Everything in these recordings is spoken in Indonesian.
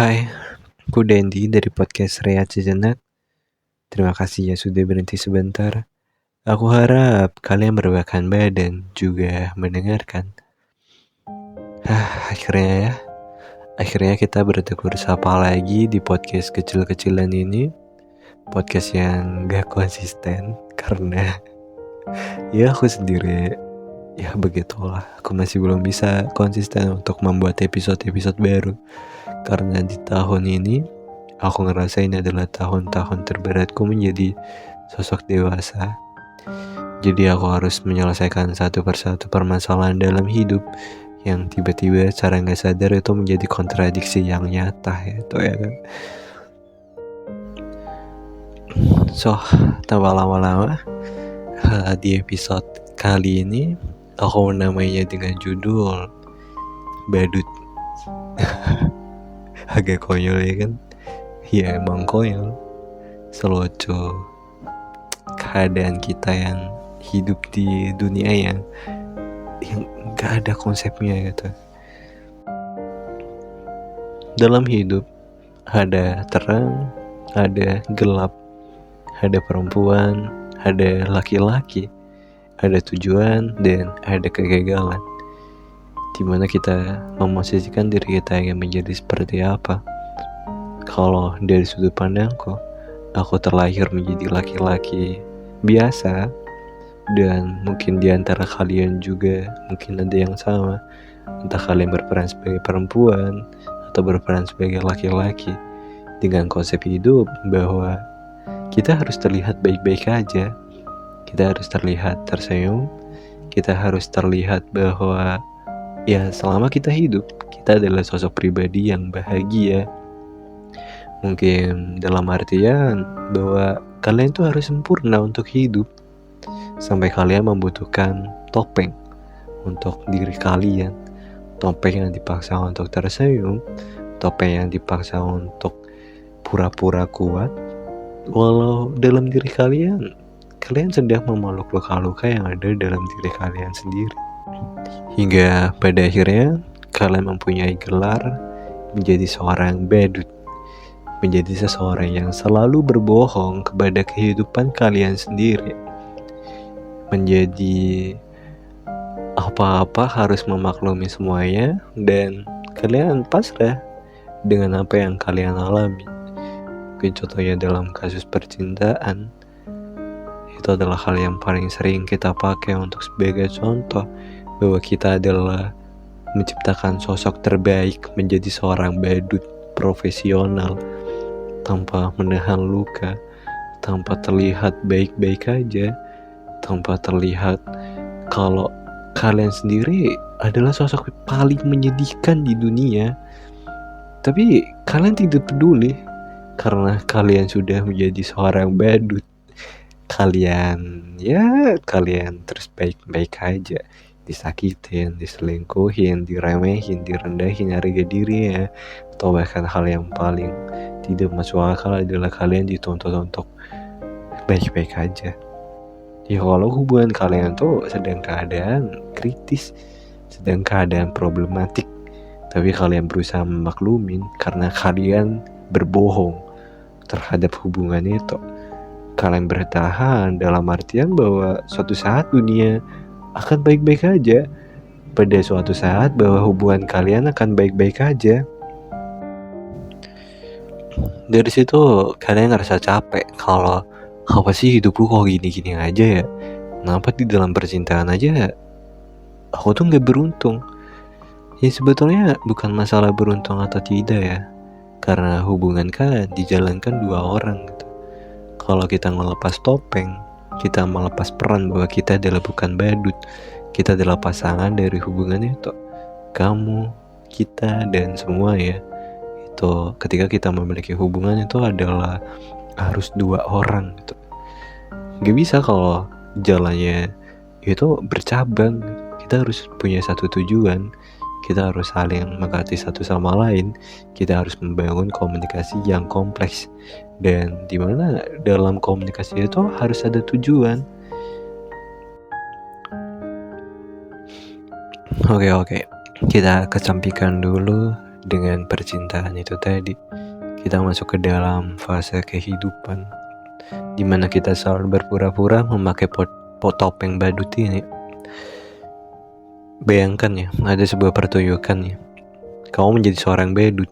Hai, aku Dendi dari podcast Rehat Sejenak. Terima kasih ya sudah berhenti sebentar. Aku harap kalian berbahkan badan juga mendengarkan. Akhirnya kita bertegur sapa lagi di podcast kecil-kecilan ini. Podcast yang gak konsisten karena ya aku sendiri ya begitulah. Aku masih belum bisa konsisten untuk membuat episode-episode baru. Karena di tahun ini aku ngerasa ini adalah tahun-tahun terberatku menjadi sosok dewasa. Jadi aku harus menyelesaikan satu persatu permasalahan dalam hidup yang tiba-tiba secara gak sadar itu menjadi kontradiksi yang nyata itu ya kan. So, tanpa lama-lama di episode kali ini aku menamainya dengan judul Badut. Agak konyol ya kan. Ya emang konyol. Selucu keadaan kita yang hidup di dunia yang gak ada konsepnya gitu. Dalam hidup ada terang, ada gelap, ada perempuan, ada laki-laki, ada tujuan, dan ada kegagalan. Dimana kita memosisikan diri kita yang menjadi seperti apa. Kalau dari sudut pandangku, aku terlahir menjadi laki-laki biasa, dan mungkin di antara kalian juga mungkin ada yang sama. Entah kalian berperan sebagai perempuan atau berperan sebagai laki-laki, dengan konsep hidup bahwa kita harus terlihat baik-baik aja. Kita harus terlihat tersenyum. Kita harus terlihat bahwa ya selama kita hidup, kita adalah sosok pribadi yang bahagia. Mungkin dalam artian bahwa kalian tuh harus sempurna untuk hidup. Sampai kalian membutuhkan topeng untuk diri kalian. Topeng yang dipaksa untuk tersenyum, topeng yang dipaksa untuk pura-pura kuat. Walau dalam diri kalian sedang memeluk luka-luka yang ada dalam diri kalian sendiri. Hingga pada akhirnya kalian mempunyai gelar menjadi seorang badut. Menjadi seseorang yang selalu berbohong kepada kehidupan kalian sendiri. Menjadi apa-apa harus memaklumi semuanya, dan kalian pasrah dengan apa yang kalian alami. Mungkin contohnya dalam kasus percintaan, itu adalah hal yang paling sering kita pakai untuk sebagai contoh bahwa kita adalah menciptakan sosok terbaik menjadi seorang badut profesional tanpa menahan luka, tanpa terlihat baik-baik aja, tanpa terlihat kalau kalian sendiri adalah sosok paling menyedihkan di dunia. Tapi kalian tidak peduli karena kalian sudah menjadi seorang badut. Kalian terus baik-baik aja, disakitin, diselingkuhin, diremehin, direndahin harga diri ya. Atau bahkan hal yang paling tidak masuk akal adalah kalian dituntut untuk baik-baik aja. Ya kalau hubungan kalian tuh sedang keadaan kritis, sedang keadaan problematik, tapi kalian berusaha memaklumin karena kalian berbohong terhadap hubungan itu. Kalian bertahan dalam artian bahwa suatu saat dunia akan baik-baik aja. Pada suatu saat bahwa hubungan kalian akan baik-baik aja. Dari situ kalian ngerasa capek kalau apa sih hidupku kok gini-gini aja ya. Kenapa di dalam percintaan aja aku tuh gak beruntung. Ya sebetulnya bukan masalah beruntung atau tidak ya. Karena hubungan kan dijalankan dua orang gitu. Kalau kita melepas topeng, kita melepas peran bahwa kita adalah bukan badut, kita adalah pasangan dari hubungan itu. Kamu, kita, dan semua ya. Itu ketika kita memiliki hubungan itu adalah harus dua orang gitu. Gak bisa kalau jalannya itu bercabang. Kita harus punya satu tujuan. Kita harus saling mengerti satu sama lain. Kita harus membangun komunikasi yang kompleks. Dan dimana dalam komunikasi itu harus ada tujuan. Oke. Kita kesampingkan dulu dengan percintaan itu tadi. Kita masuk ke dalam fase kehidupan dimana kita selalu berpura-pura memakai topeng badut ini. Bayangkan ya, ada sebuah pertunjukan ya, kamu menjadi seorang badut,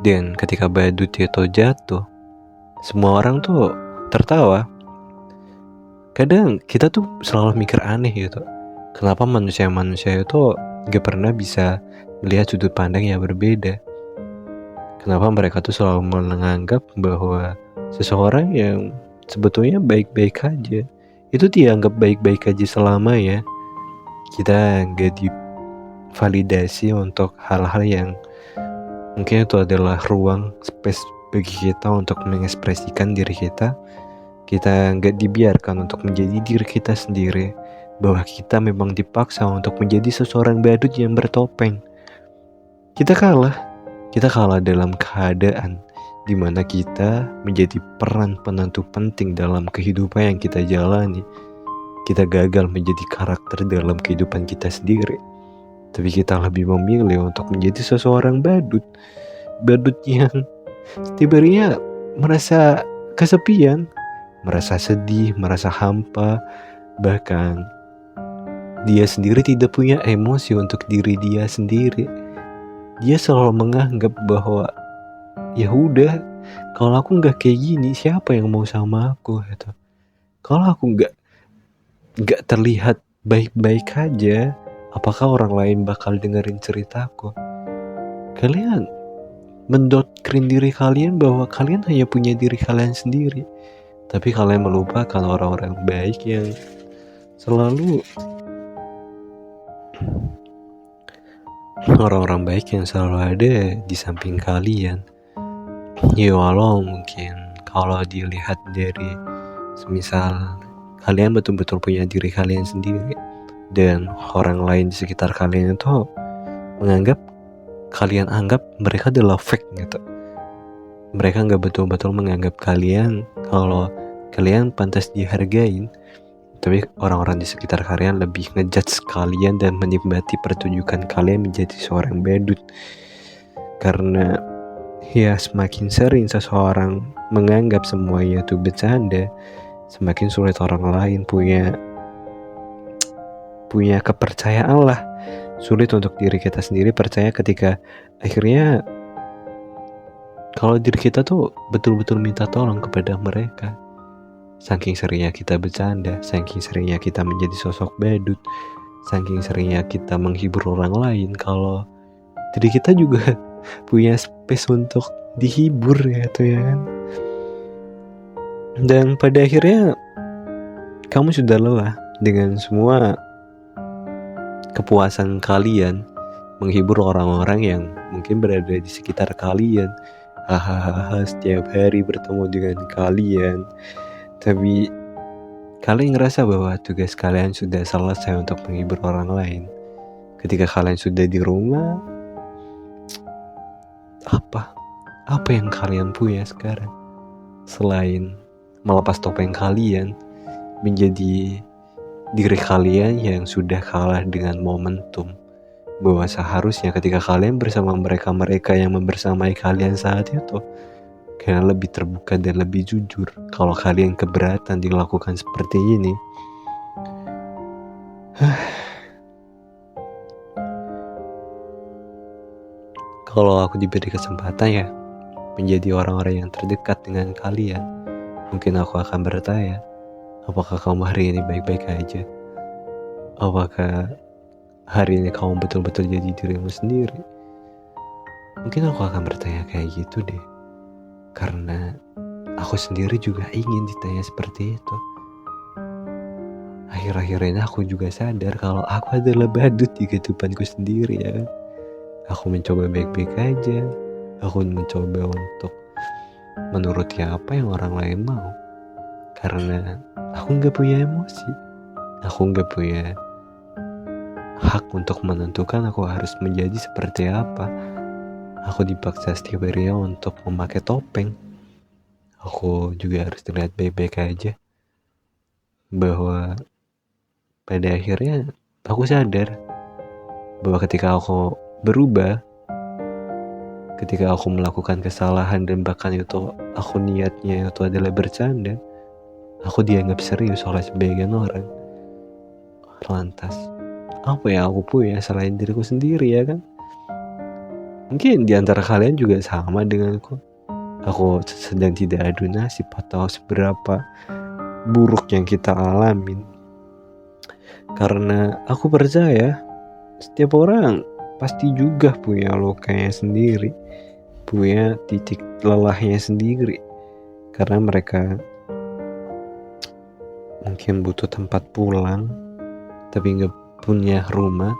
dan ketika badut itu jatuh, semua orang tuh tertawa. Kadang kita tuh selalu mikir aneh gitu, kenapa manusia-manusia itu gak pernah bisa melihat sudut pandang yang berbeda. Kenapa mereka tuh selalu menganggap bahwa seseorang yang sebetulnya baik-baik aja itu dianggap baik-baik aja selamanya. Kita gak divalidasi untuk hal-hal yang mungkin itu adalah ruang space bagi kita untuk mengekspresikan diri kita. Kita gak dibiarkan untuk menjadi diri kita sendiri, bahwa kita memang dipaksa untuk menjadi seseorang badut yang bertopeng. Kita kalah dalam keadaan dimana kita menjadi peran penentu penting dalam kehidupan yang kita jalani. Kita gagal menjadi karakter dalam kehidupan kita sendiri, tapi kita lebih memilih untuk menjadi seseorang badut yang tiba-tiba merasa kesepian, merasa sedih, merasa hampa, bahkan dia sendiri tidak punya emosi untuk diri dia sendiri. Dia selalu menganggap bahwa ya udah, kalau aku nggak kayak gini, siapa yang mau sama aku gitu. Kalau aku nggak terlihat baik-baik aja, apakah orang lain bakal dengerin ceritaku? Kalian mendoktrin diri kalian bahwa kalian hanya punya diri kalian sendiri, tapi kalian melupakan orang-orang baik yang selalu ada di samping kalian. Ya walau mungkin kalau dilihat dari semisal kalian betul-betul punya diri kalian sendiri, dan orang lain di sekitar kalian itu kalian anggap mereka adalah fake gitu. Mereka gak betul-betul menganggap kalian kalau kalian pantas dihargain, tapi orang-orang di sekitar kalian lebih ngejudge kalian dan menikmati pertunjukan kalian menjadi seorang badut. Karena ya semakin sering seseorang menganggap semuanya itu bercanda, semakin sulit orang lain punya kepercayaan lah. Sulit untuk diri kita sendiri percaya ketika akhirnya kalau diri kita tuh betul-betul minta tolong kepada mereka. Saking seringnya kita bercanda, saking seringnya kita menjadi sosok badut, saking seringnya kita menghibur orang lain, kalau diri kita juga punya space untuk dihibur gitu ya kan. Dan pada akhirnya kamu sudah lelah dengan semua kepuasan kalian menghibur orang-orang yang mungkin berada di sekitar kalian. Hahaha, setiap hari bertemu dengan kalian, tapi kalian ngerasa bahwa tugas kalian sudah selesai untuk menghibur orang lain. Ketika kalian sudah di rumah, apa yang kalian punya sekarang selain melepas topeng kalian menjadi diri kalian yang sudah kalah dengan momentum, bahwa seharusnya ketika kalian bersama mereka yang membersamai kalian saat itu, kalian lebih terbuka dan lebih jujur. Kalau kalian keberatan dilakukan seperti ini, kalau aku diberi kesempatan ya menjadi orang-orang yang terdekat dengan kalian, mungkin aku akan bertanya, apakah kamu hari ini baik-baik aja? Apakah hari ini kamu betul-betul jadi dirimu sendiri? Mungkin aku akan bertanya kayak gitu deh, karena aku sendiri juga ingin ditanya seperti itu. Akhir-akhir ini aku juga sadar kalau aku adalah badut di kehidupanku sendiri ya. Aku mencoba baik-baik aja, aku mencoba untuk menuruti apa yang orang lain mau, karena aku gak punya emosi, aku gak punya hak untuk menentukan aku harus menjadi seperti apa. Aku dipaksa setiap hari untuk memakai topeng. Aku juga harus terlihat baik-baik aja, bahwa pada akhirnya aku sadar bahwa ketika aku berubah, Ketika aku melakukan kesalahan dan bahkan itu aku niatnya itu adalah bercanda, aku dianggap serius oleh sebagian orang. Lantas, apa yang aku punya selain diriku sendiri, ya kan? Mungkin di antara kalian juga sama denganku. Aku sedang tidak adu nasib atau seberapa buruk yang kita alamin. Karena aku percaya setiap orang pasti juga punya lukanya sendiri, punya titik lelahnya sendiri. Karena mereka mungkin butuh tempat pulang, tapi nggak punya rumah.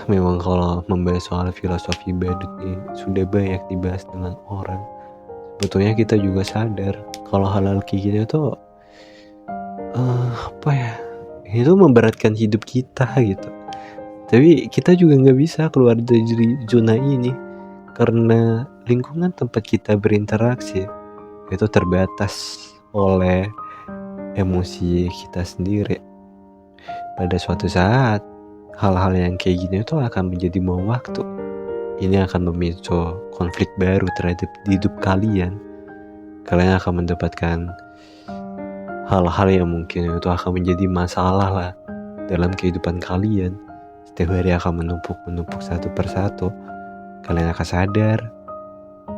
Memang kalau membahas soal filosofi badut ini sudah banyak dibahas dengan orang. Sebetulnya kita juga sadar kalau hal-hal kayak gitu tuh itu memberatkan hidup kita gitu. Tapi kita juga nggak bisa keluar dari zona ini karena lingkungan tempat kita berinteraksi itu terbatas oleh emosi kita sendiri. Pada suatu saat hal-hal yang kayak gini itu akan menjadi bom waktu. Ini akan memicu konflik baru terhadap hidup kalian. Kalian akan mendapatkan hal-hal yang mungkin itu akan menjadi masalah lah dalam kehidupan kalian. Setiap hari akan menumpuk satu persatu. Kalian akan sadar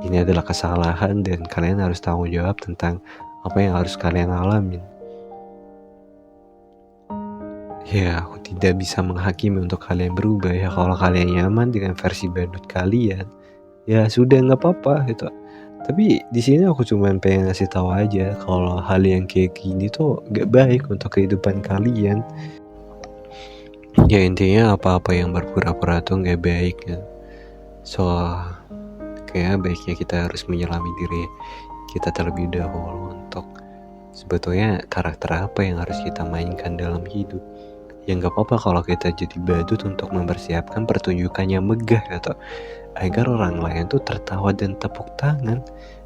ini adalah kesalahan dan kalian harus tanggung jawab tentang apa yang harus kalian alamin. Ya, aku tidak bisa menghakimi untuk kalian berubah ya. Kalau kalian nyaman dengan versi badut kalian, ya sudah, nggak apa-apa gitu. Tapi di sini aku cuma pengen ngasih tahu aja kalau hal yang kayak gini tuh gak baik untuk kehidupan kalian. Ya intinya apa-apa yang berpura-pura tuh gak baik ya. So kayak baiknya kita harus menyelami diri kita terlebih dahulu untuk sebetulnya karakter apa yang harus kita mainkan dalam hidup. Ya gak apa-apa kalau kita jadi badut untuk mempersiapkan pertunjukannya megah gitu, agar orang lain tuh tertawa dan tepuk tangan,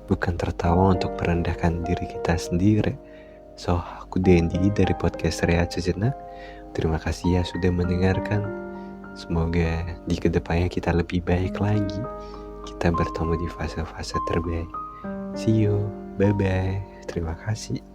bukan tertawa untuk merendahkan diri kita sendiri. So, aku Dendi dari podcast Rehat Sejenak. Terima kasih ya sudah mendengarkan. Semoga di kedepannya kita lebih baik lagi. Kita bertemu di fase-fase terbaik. See you, bye-bye. Terima kasih.